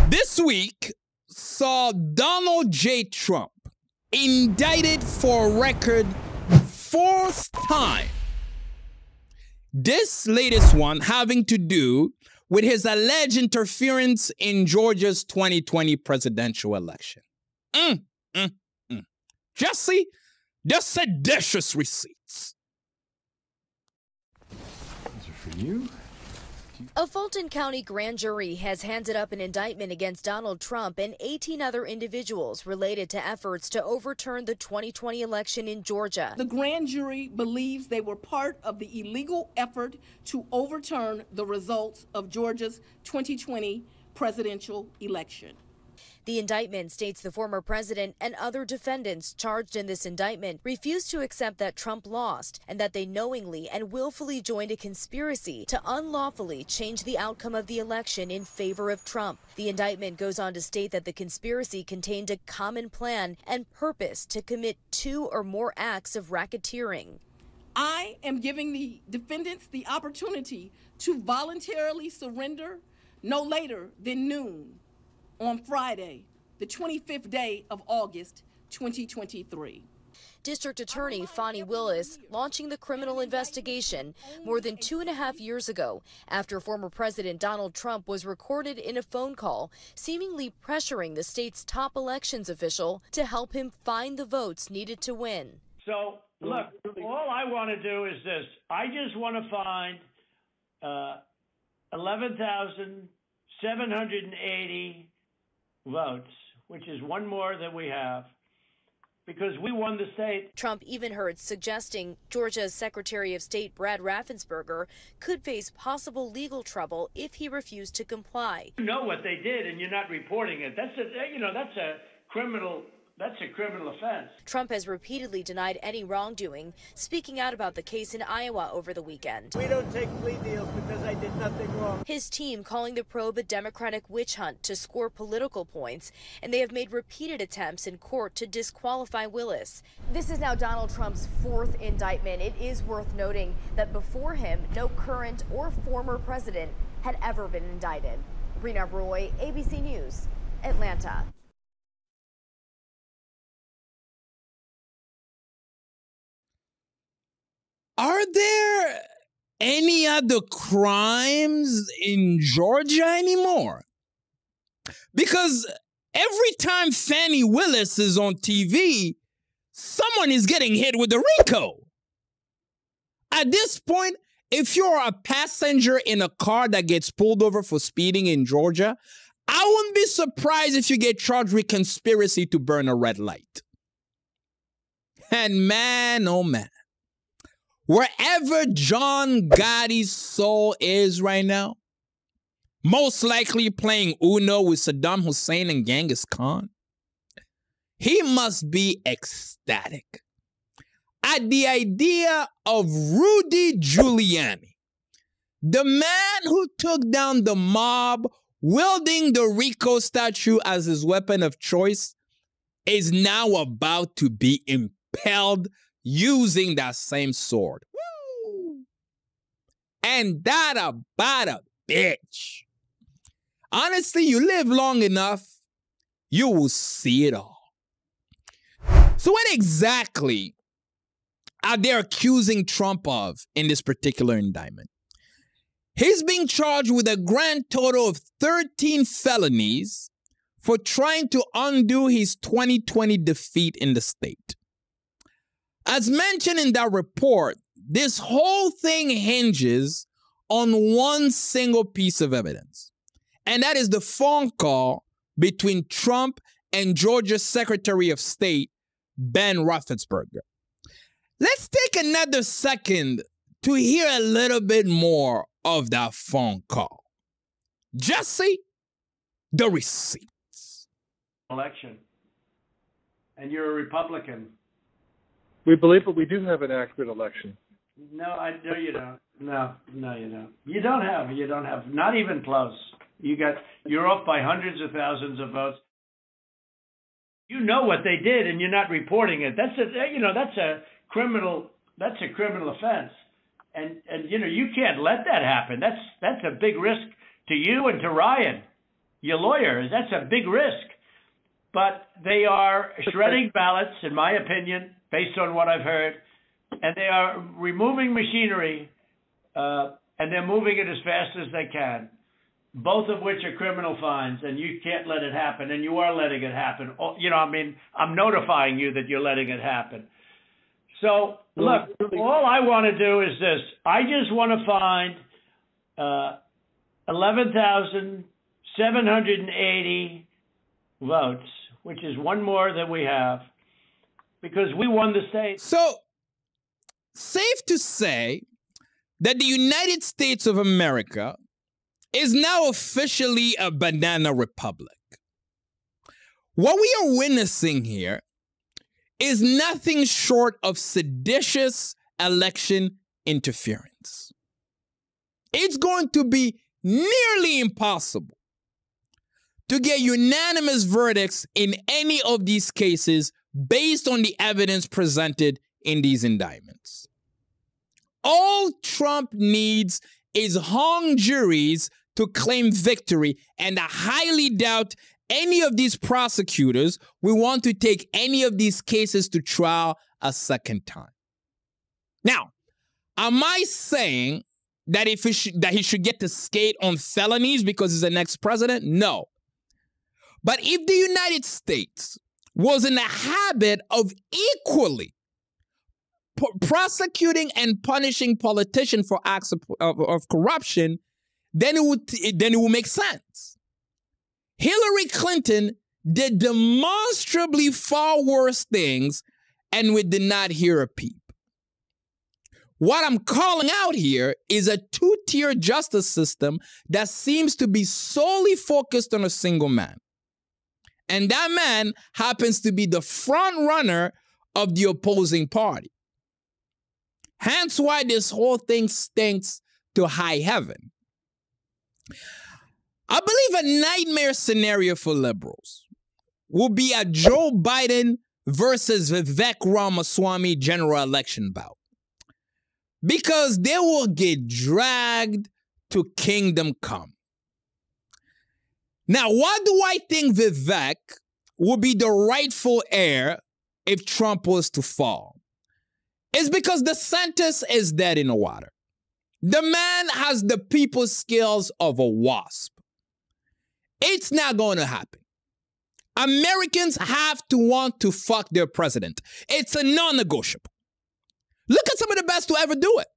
This week saw Donald J. Trump indicted for a record 4th time. This latest one having to do with his alleged interference in Georgia's 2020 presidential election. Jesse, the seditious receipts. These are for you. A Fulton County grand jury has handed up an indictment against Donald Trump and 18 other individuals related to efforts to overturn the 2020 election in Georgia. The grand jury believes they were part of the illegal effort to overturn the results of Georgia's 2020 presidential election. The indictment states the former president and other defendants charged in this indictment refused to accept that Trump lost and that they knowingly and willfully joined a conspiracy to unlawfully change the outcome of the election in favor of Trump. The indictment goes on to state that the conspiracy contained a common plan and purpose to commit 2 or more acts of racketeering. I am giving the defendants the opportunity to voluntarily surrender no later than noon on Friday, the 25th day of August, 2023. District Attorney Fani Willis launching the criminal investigation more than 2.5 years ago after former President Donald Trump was recorded in a phone call, seemingly pressuring the state's top elections official to help him find the votes needed to win. So, look, all I want to do is this. I just want to find 11,780 votes, which is one more than we have, because we won the state. Trump even heard suggesting Georgia's Secretary of State Brad Raffensperger could face possible legal trouble if he refused to comply. You know what they did, and you're not reporting it. That's a criminal offense. Trump has repeatedly denied any wrongdoing, speaking out about the case in Iowa over the weekend. We don't take plea deals because I did nothing wrong. His team calling the probe a Democratic witch hunt to score political points, and they have made repeated attempts in court to disqualify Willis. This is now Donald Trump's 4th indictment. It is worth noting that before him, no current or former president had ever been indicted. Rena Roy, ABC News, Atlanta. Are there any other crimes in Georgia anymore? Because every time Fani Willis is on TV, someone is getting hit with a RICO. At this point, if you're a passenger in a car that gets pulled over for speeding in Georgia, I wouldn't be surprised if you get charged with conspiracy to burn a red light. And man, oh man. Wherever John Gotti's soul is right now, most likely playing Uno with Saddam Hussein and Genghis Khan, he must be ecstatic at the idea of Rudy Giuliani, the man who took down the mob wielding the RICO statue as his weapon of choice, is now about to be impaled using that same sword. Woo! And that about a bitch. Honestly, you live long enough, you will see it all. So what exactly are they accusing Trump of in this particular indictment? He's being charged with a grand total of 13 felonies for trying to undo his 2020 defeat in the state. As mentioned in that report, this whole thing hinges on one single piece of evidence, and that is the phone call between Trump and Georgia's Secretary of State, Ben Raffensperger. Let's take another second to hear a little bit more of that phone call. Jesse, the receipts. Election. And you're a Republican. We believe that we do have an accurate election. No, you don't. No, you don't. You don't have. Not even close. You're off by hundreds of thousands of votes. You know what they did, and you're not reporting it. That's a criminal offense, and you can't let that happen. That's a big risk to you and to Ryan. your lawyer. That's a big risk. But they are shredding ballots, in my opinion, based on what I've heard, and they are removing machinery, and they're moving it as fast as they can, both of which are criminal fines, and you can't let it happen, and you are letting it happen. You know, I mean, I'm notifying you that you're letting it happen. So, look, all I want to do is this. I just want to find 11,780 votes, which is one more than we have, because we won the state. So, safe to say that the United States of America is now officially a banana republic. What we are witnessing here is nothing short of seditious election interference. It's going to be nearly impossible to get unanimous verdicts in any of these cases based on the evidence presented in these indictments. All Trump needs is hung juries to claim victory, and I highly doubt any of these prosecutors will want to take any of these cases to trial a second time. Now, am I saying that he should get to skate on felonies because he's the next president? No. But if the United States was in the habit of equally prosecuting and punishing politicians for acts of corruption, then it would make sense. Hillary Clinton did demonstrably far worse things, and we did not hear a peep. What I'm calling out here is a two-tier justice system that seems to be solely focused on a single man. And that man happens to be the front runner of the opposing party. Hence why this whole thing stinks to high heaven. I believe a nightmare scenario for liberals will be a Joe Biden versus Vivek Ramaswamy general election bout, because they will get dragged to kingdom come. Now, why do I think Vivek will be the rightful heir if Trump was to fall? It's because DeSantis is dead in the water. The man has the people's skills of a wasp. It's not going to happen. Americans have to want to fuck their president. It's a non-negotiable. Look at some of the best to ever do it.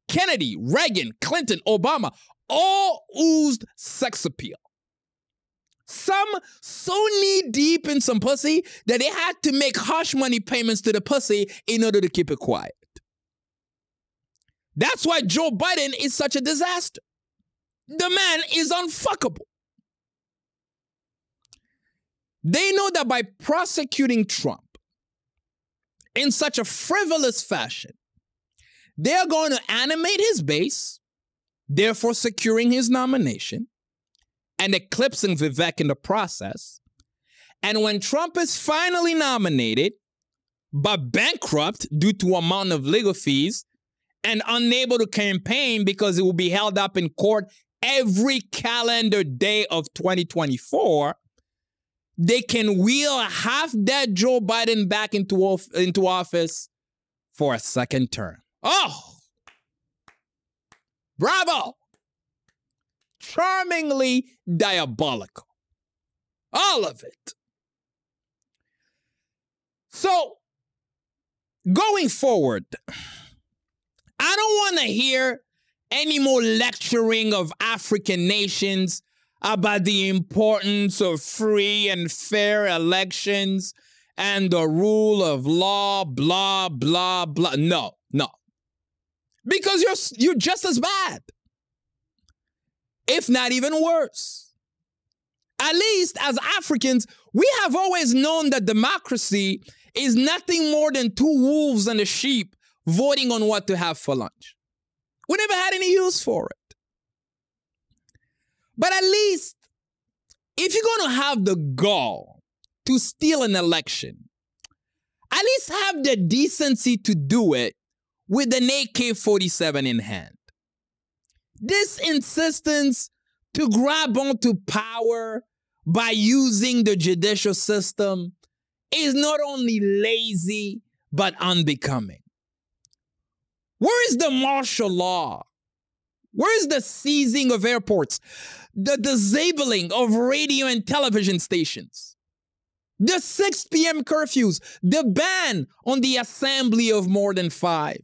Kennedy, Reagan, Clinton, Obama, all oozed sex appeal. Some so knee-deep in some pussy that they had to make hush money payments to the pussy in order to keep it quiet. That's why Joe Biden is such a disaster. The man is unfuckable. They know that by prosecuting Trump in such a frivolous fashion, they're going to animate his base, therefore securing his nomination, and eclipsing Vivek in the process. And when Trump is finally nominated, but bankrupt due to amount of legal fees and unable to campaign because it will be held up in court every calendar day of 2024, they can wheel half that Joe Biden back into office for a second term. Oh, bravo. Charmingly diabolical. All of it. So, going forward, I don't want to hear any more lecturing of African nations about the importance of free and fair elections and the rule of law, blah, blah, blah. No. Because you're just as bad, if not even worse. At least as Africans, we have always known that democracy is nothing more than two wolves and a sheep voting on what to have for lunch. We never had any use for it. But at least, if you're going to have the gall to steal an election, at least have the decency to do it with an AK-47 in hand. This insistence to grab onto power by using the judicial system is not only lazy, but unbecoming. Where is the martial law? Where is the seizing of airports? The disabling of radio and television stations? The 6 p.m. curfews? The ban on the assembly of more than 5?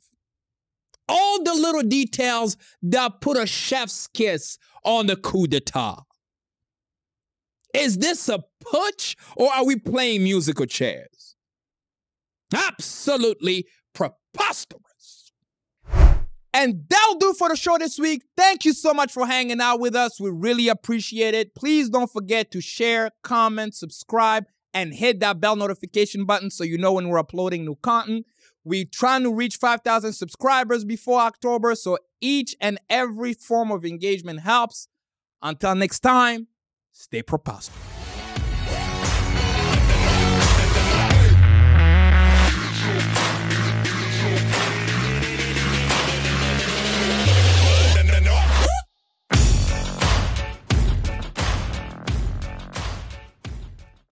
All the little details that put a chef's kiss on the coup d'etat. Is this a putsch or are we playing musical chairs? Absolutely preposterous. And that'll do for the show this week. Thank you so much for hanging out with us. We really appreciate it. Please don't forget to share, comment, subscribe, and hit that bell notification button so you know when we're uploading new content. We're trying to reach 5,000 subscribers before October, so each and every form of engagement helps. Until next time, stay preposterous.